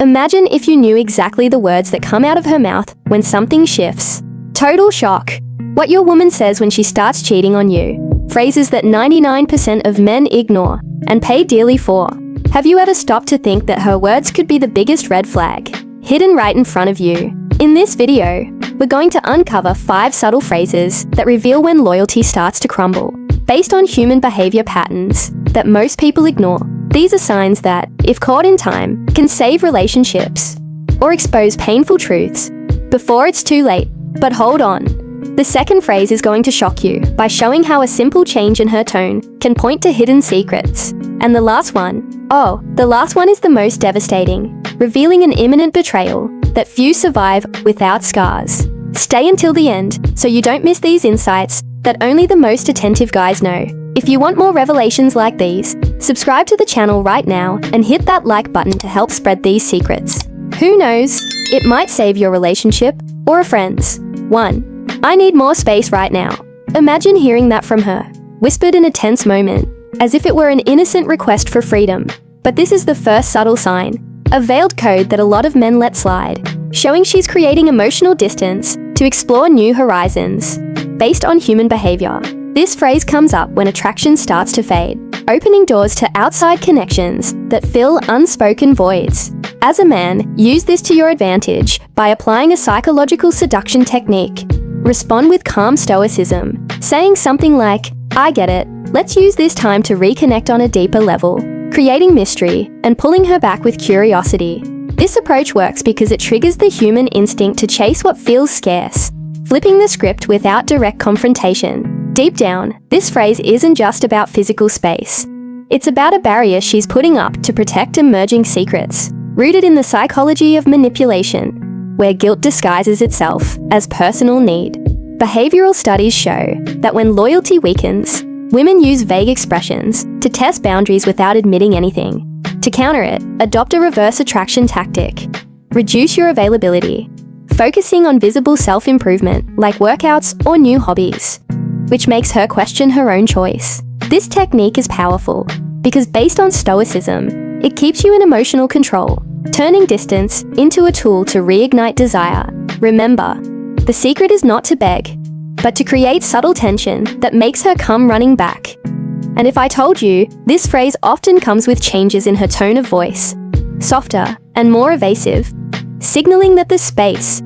Imagine if you knew exactly the words that come out of her mouth when something shifts. Total shock. What your woman says when she starts cheating on you. Phrases that 99% of men ignore and pay dearly for. Have you ever stopped to think that her words could be the biggest red flag, hidden right in front of you? In this video, we're going to uncover 5 subtle phrases that reveal when loyalty starts to crumble, based on human behavior patterns that most people ignore. These are signs that, if caught in time, can save relationships or expose painful truths before it's too late. But hold on. The second phrase is going to shock you by showing how a simple change in her tone can point to hidden secrets. And the last one is the most devastating, revealing an imminent betrayal that few survive without scars. Stay until the end so you don't miss these insights that only the most attentive guys know. If you want more revelations like these, subscribe to the channel right now and hit that like button to help spread these secrets. Who knows, it might save your relationship or a friend's. 1. I need more space right now. Imagine hearing that from her, whispered in a tense moment, as if it were an innocent request for freedom. But this is the first subtle sign, a veiled code that a lot of men let slide, showing she's creating emotional distance to explore new horizons. Based on human behavior, this phrase comes up when attraction starts to fade, opening doors to outside connections that fill unspoken voids. As a man, use this to your advantage by applying a psychological seduction technique. Respond with calm stoicism, saying something like, "I get it, let's use this time to reconnect on a deeper level," creating mystery and pulling her back with curiosity. This approach works because it triggers the human instinct to chase what feels scarce, flipping the script without direct confrontation. Deep down, this phrase isn't just about physical space. It's about a barrier she's putting up to protect emerging secrets, rooted in the psychology of manipulation, where guilt disguises itself as personal need. Behavioral studies show that when loyalty weakens, women use vague expressions to test boundaries without admitting anything. To counter it, adopt a reverse attraction tactic. Reduce your availability, focusing on visible self-improvement like workouts or new hobbies, which makes her question her own choice. This technique is powerful because based on stoicism, it keeps you in emotional control, turning distance into a tool to reignite desire. Remember, the secret is not to beg, but to create subtle tension that makes her come running back. And if I told you, this phrase often comes with changes in her tone of voice, softer and more evasive, signaling that the space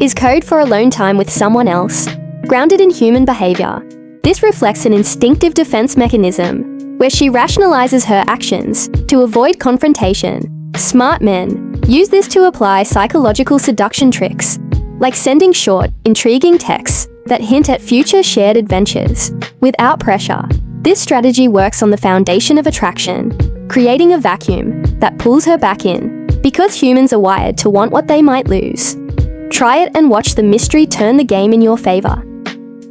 is code for alone time with someone else, grounded in human behavior. This reflects an instinctive defense mechanism, where she rationalizes her actions to avoid confrontation. Smart men use this to apply psychological seduction tricks, like sending short, intriguing texts that hint at future shared adventures, without pressure. This strategy works on the foundation of attraction, creating a vacuum that pulls her back in, because humans are wired to want what they might lose. Try it and watch the mystery turn the game in your favor.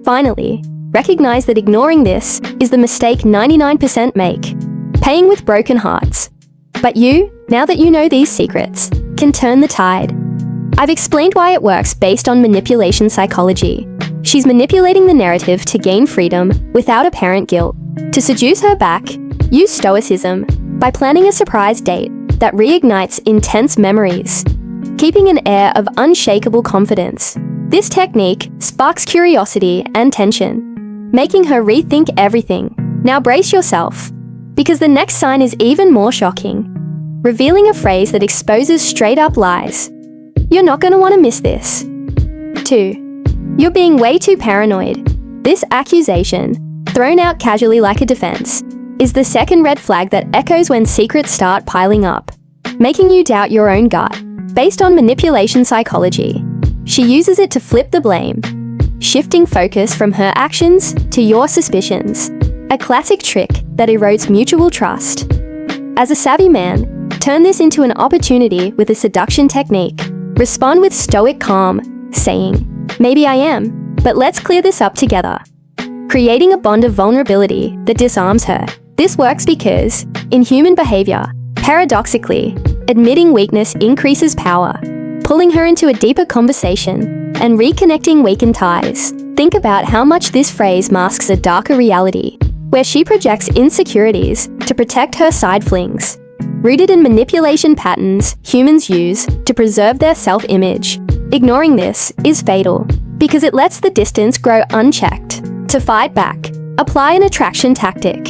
Finally, recognize that ignoring this is the mistake 99% make, paying with broken hearts. But you, now that you know these secrets, can turn the tide. I've explained why it works based on manipulation psychology. She's manipulating the narrative to gain freedom without apparent guilt. To seduce her back, use stoicism by planning a surprise date that reignites intense memories, keeping an air of unshakable confidence. This technique sparks curiosity and tension, making her rethink everything. Now brace yourself, because the next sign is even more shocking, revealing a phrase that exposes straight-up lies. You're not going to want to miss this. 2. You're being way too paranoid. This accusation, thrown out casually like a defense, is the second red flag that echoes when secrets start piling up, making you doubt your own gut. Based on manipulation psychology, she uses it to flip the blame, shifting focus from her actions to your suspicions, a classic trick that erodes mutual trust. As a savvy man, turn this into an opportunity with a seduction technique. Respond with stoic calm, saying, "Maybe I am, but let's clear this up together," creating a bond of vulnerability that disarms her. This works because, in human behavior, paradoxically, admitting weakness increases power, pulling her into a deeper conversation and reconnecting weakened ties. Think about how much this phrase masks a darker reality, where she projects insecurities to protect her side flings. rooted in manipulation patterns humans use to preserve their self-image. Ignoring this is fatal, because it lets the distance grow unchecked. To fight back, apply an attraction tactic.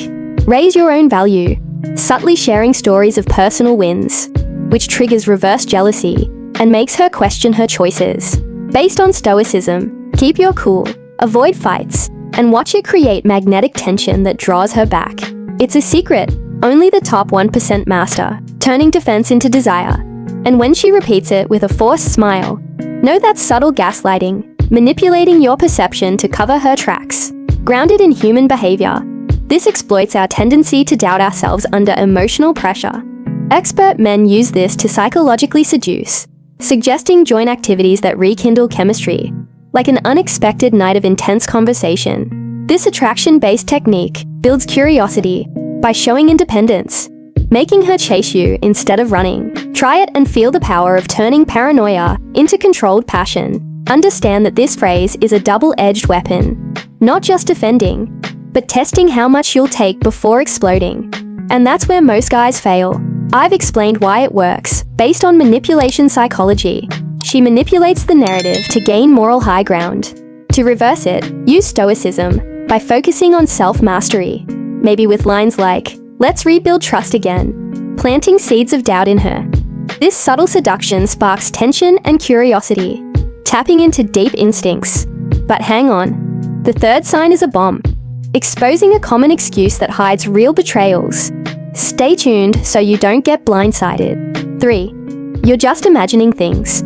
Raise your own value, subtly sharing stories of personal wins, which triggers reverse jealousy and makes her question her choices. Based on stoicism, keep your cool, avoid fights, and watch it create magnetic tension that draws her back. It's a secret only the top 1% master, turning defense into desire. And when she repeats it with a forced smile, know that's subtle gaslighting, manipulating your perception to cover her tracks. Grounded in human behavior, this exploits our tendency to doubt ourselves under emotional pressure. Expert men use this to psychologically seduce, suggesting joint activities that rekindle chemistry, like an unexpected night of intense conversation. This attraction-based technique builds curiosity by showing independence, making her chase you instead of running. Try it and feel the power of turning paranoia into controlled passion. Understand that this phrase is a double-edged weapon, not just defending, but testing how much you'll take before exploding. And that's where most guys fail. I've explained why it works, based on manipulation psychology. She manipulates the narrative to gain moral high ground. To reverse it, use stoicism by focusing on self-mastery, maybe with lines like, "Let's rebuild trust again," planting seeds of doubt in her. This subtle seduction sparks tension and curiosity, tapping into deep instincts. But hang on, the third sign is a bomb, exposing a common excuse that hides real betrayals. Stay tuned so you don't get blindsided. 3. You're just imagining things.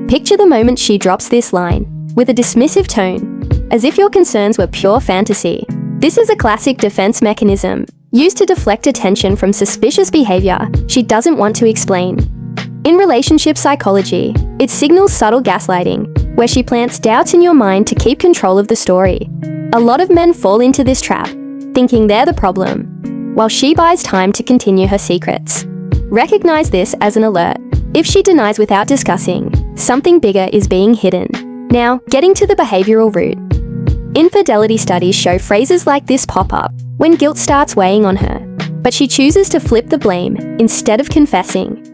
Picture the moment she drops this line, with a dismissive tone, as if your concerns were pure fantasy. This is a classic defense mechanism, used to deflect attention from suspicious behavior she doesn't want to explain. In relationship psychology, it signals subtle gaslighting, where she plants doubts in your mind to keep control of the story. A lot of men fall into this trap, thinking they're the problem, while she buys time to continue her secrets. Recognize this as an alert. If she denies without discussing, something bigger is being hidden. Now, getting to the behavioral root. Infidelity studies show phrases like this pop up when guilt starts weighing on her, but she chooses to flip the blame instead of confessing.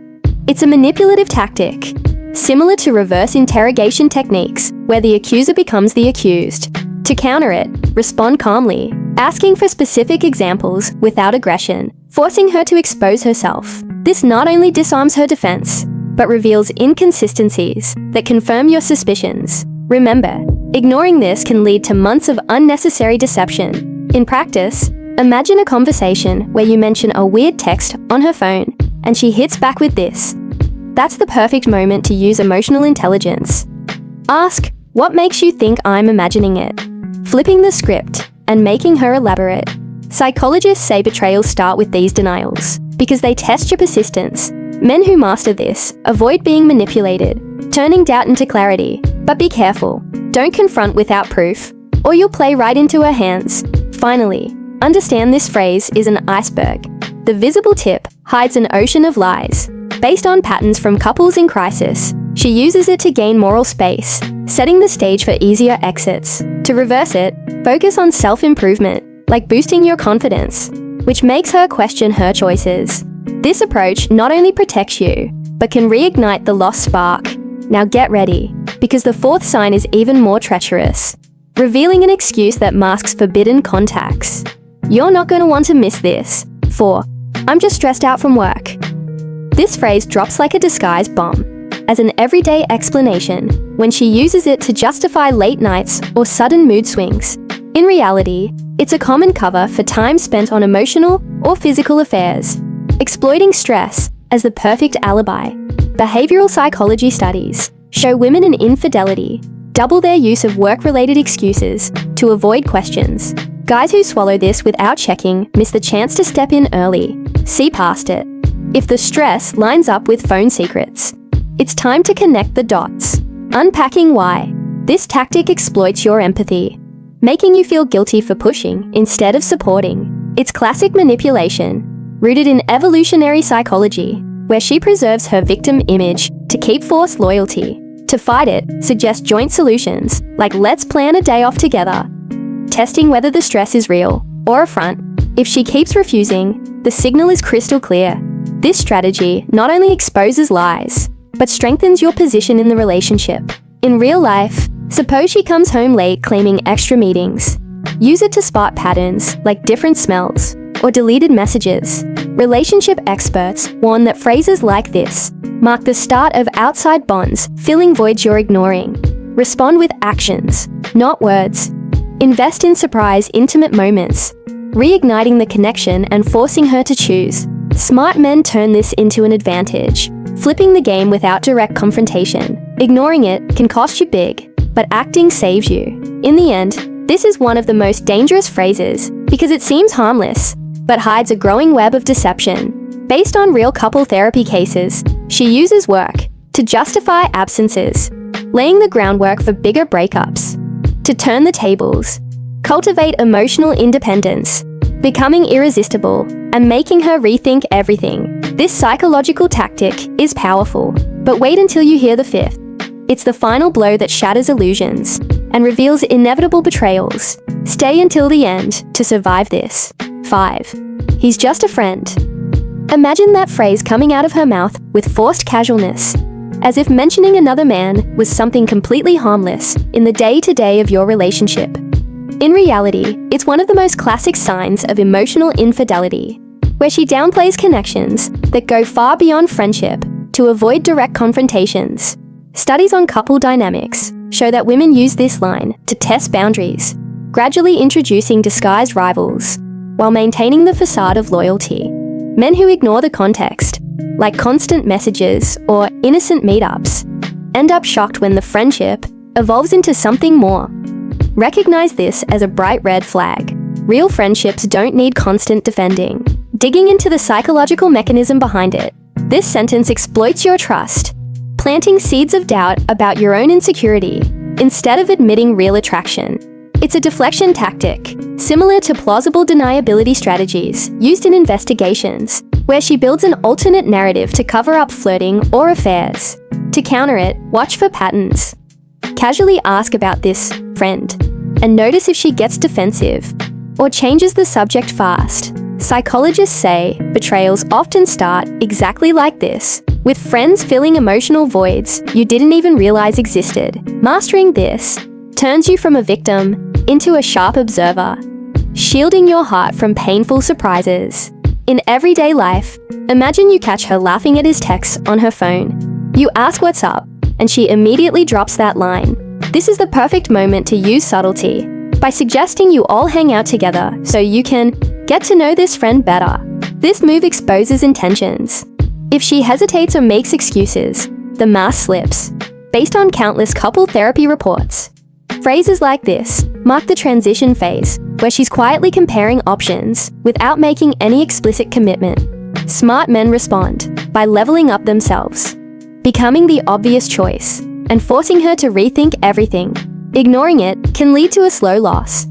It's a manipulative tactic, similar to reverse interrogation techniques, where the accuser becomes the accused. To counter it, respond calmly, asking for specific examples without aggression, forcing her to expose herself. This not only disarms her defense, but reveals inconsistencies that confirm your suspicions. Remember, ignoring this can lead to months of unnecessary deception. In practice, imagine a conversation where you mention a weird text on her phone, and she hits back with this. That's the perfect moment to use emotional intelligence. Ask, "What makes you think I'm imagining it?" Flipping the script and making her elaborate. Psychologists say betrayals start with these denials, because they test your persistence. Men who master this avoid being manipulated, turning doubt into clarity. But be careful, don't confront without proof, or you'll play right into her hands. Finally, understand this phrase is an iceberg. The visible tip hides an ocean of lies. Based on patterns from couples in crisis, she uses it to gain moral space, setting the stage for easier exits. To reverse it, focus on self-improvement, like boosting your confidence, which makes her question her choices. This approach not only protects you, but can reignite the lost spark. Now get ready, because the fourth sign is even more treacherous, revealing an excuse that masks forbidden contacts. You're not going to want to miss this. 4. I'm just stressed out from work. This phrase drops like a disguised bomb, as an everyday explanation when she uses it to justify late nights or sudden mood swings. In reality, it's a common cover for time spent on emotional or physical affairs, exploiting stress as the perfect alibi. Behavioral psychology studies show women in infidelity double their use of work-related excuses to avoid questions. Guys who swallow this without checking miss the chance to step in early. See past it. If the stress lines up with phone secrets, it's time to connect the dots. Unpacking why. This tactic exploits your empathy, making you feel guilty for pushing instead of supporting. It's classic manipulation, rooted in evolutionary psychology, where she preserves her victim image to keep forced loyalty. To fight it, suggest joint solutions, like let's plan a day off together, testing whether the stress is real or a front. If she keeps refusing, the signal is crystal clear. This strategy not only exposes lies, but strengthens your position in the relationship. In real life, suppose she comes home late claiming extra meetings. Use it to spot patterns like different smells or deleted messages. Relationship experts warn that phrases like this mark the start of outside bonds filling voids you're ignoring. Respond with actions, not words. Invest in surprise, intimate moments, reigniting the connection and forcing her to choose. Smart men turn this into an advantage, flipping the game without direct confrontation. Ignoring it can cost you big, but acting saves you. In the end, this is one of the most dangerous phrases because it seems harmless, but hides a growing web of deception. Based on real couple therapy cases, she uses work to justify absences, laying the groundwork for bigger breakups. To turn the tables, cultivate emotional independence, becoming irresistible, and making her rethink everything. This psychological tactic is powerful, but wait until you hear the fifth. It's the final blow that shatters illusions and reveals inevitable betrayals. Stay until the end to survive this. 5. He's just a friend. Imagine that phrase coming out of her mouth with forced casualness, as if mentioning another man was something completely harmless in the day-to-day of your relationship. In reality, it's one of the most classic signs of emotional infidelity, where she downplays connections that go far beyond friendship to avoid direct confrontations. Studies on couple dynamics show that women use this line to test boundaries, gradually introducing disguised rivals while maintaining the facade of loyalty. Men who ignore the context, like constant messages or innocent meetups, end up shocked when the friendship evolves into something more. Recognize this as a bright red flag. Real friendships don't need constant defending. Digging into the psychological mechanism behind it, this sentence exploits your trust, planting seeds of doubt about your own insecurity instead of admitting real attraction. It's a deflection tactic, similar to plausible deniability strategies used in investigations, where she builds an alternate narrative to cover up flirting or affairs. To counter it, watch for patterns. Casually ask about this friend, and notice if she gets defensive or changes the subject fast. Psychologists say betrayals often start exactly like this, with friends filling emotional voids you didn't even realize existed. Mastering this turns you from a victim into a sharp observer, shielding your heart from painful surprises. In everyday life, imagine you catch her laughing at his texts on her phone. You ask what's up, and she immediately drops that line. This is the perfect moment to use subtlety by suggesting you all hang out together so you can get to know this friend better. This move exposes intentions. If she hesitates or makes excuses, the mask slips. Based on countless couple therapy reports, phrases like this mark the transition phase, where she's quietly comparing options without making any explicit commitment. Smart men respond by leveling up themselves, becoming the obvious choice, and forcing her to rethink everything. Ignoring it can lead to a slow loss.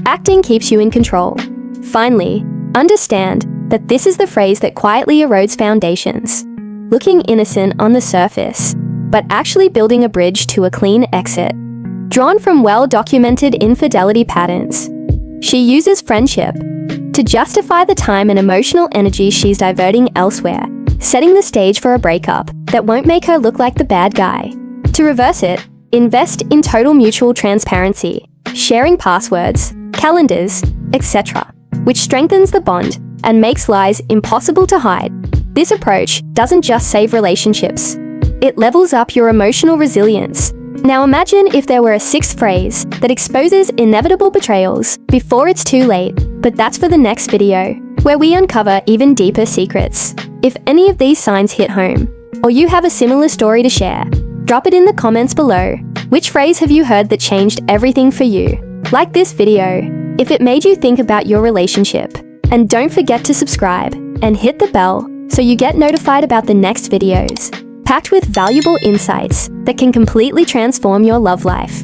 Acting keeps you in control. Finally, understand that this is the phrase that quietly erodes foundations, looking innocent on the surface, but actually building a bridge to a clean exit. Drawn from well-documented infidelity patterns, she uses friendship to justify the time and emotional energy she's diverting elsewhere, setting the stage for a breakup that won't make her look like the bad guy. To reverse it, invest in total mutual transparency, sharing passwords, calendars, etc., which strengthens the bond and makes lies impossible to hide. This approach doesn't just save relationships, it levels up your emotional resilience. Now imagine if there were a sixth phrase that exposes inevitable betrayals before it's too late, but that's for the next video, where we uncover even deeper secrets. If any of these signs hit home, or you have a similar story to share, drop it in the comments below. Which phrase have you heard that changed everything for you? Like this video if it made you think about your relationship. And don't forget to subscribe and hit the bell so you get notified about the next videos, packed with valuable insights that can completely transform your love life.